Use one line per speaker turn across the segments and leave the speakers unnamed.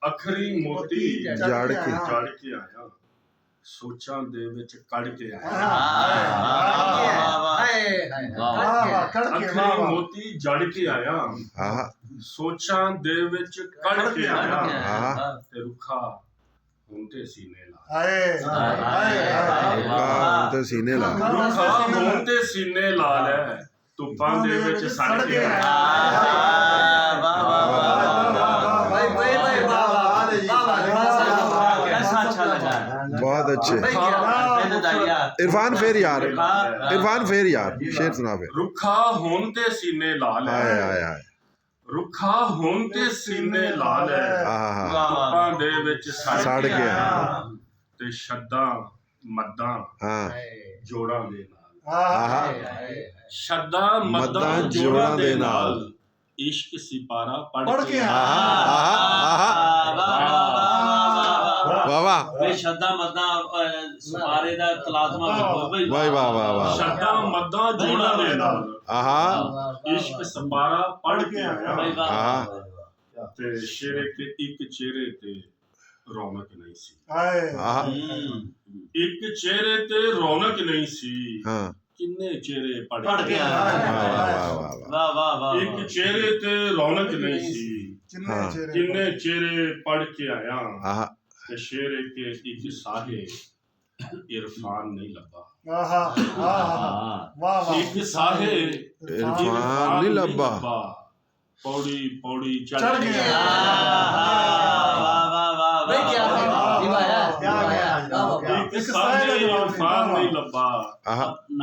अखरी मोती
जड़ के
आया सोचां दे विच कड़ के आया अखरी मोती जड़ के आया सोचां दे विच कड़ के आया ते रुखा हुण ते सीने ला
ते सीने ला
रुखा हुण ते सीने ला लै धुप्पां दे विच सड़ के आया
बहुत अच्छे इरफान फिर यार शेर सुना फिर
रुखा हुण ते सीने ला लै रुखा हुण ते सीने ला लै धुप्पां दे विच सड़ के आया ते शद्दां मद्दां जोड़ां दे नाल शद्दां मद्दां जोड़ां दे नाल इश्क सिपारा पढ़ के
शद्दां मद्दां सिपारे दा तलाज़मा
वाह वाह वाह वाह
शद्दां मद्दां जोड़ां दे नाल इश्क सिपारा पढ़ के आया ते शेरे के एक चेहरे ते रौनक नहीं सी एक चेहरे ते रौनक नहीं सी किन्ने चेहरे पढ़ के आया एक चेहरे ते रौनक नहीं सी किन्ने चेहरे पढ़ के आया ते शेरे के एक साहे इरफान नहीं लब्बा एक साहे
इरफान नहीं लब्बा
पौड़ी पौड़ी चढ़ गया एक साहे इरफान नहीं लब्बा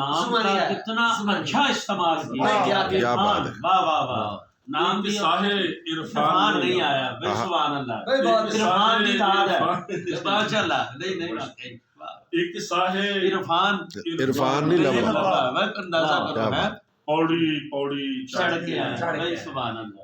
नाम का कितना अच्छा इस्तेमाल किया
क्या बात है
वाह वाह वाह नाम भी
साहे इरफान
नहीं आया सुभान अल्लाह इरफान की ताद है माशाअल्लाह नहीं
एक साहे
इरफान नहीं लब्बा
मैं अंदाजा करो है
पौड़ी पौड़ी
चढ़ के आया सुभान अल्लाह।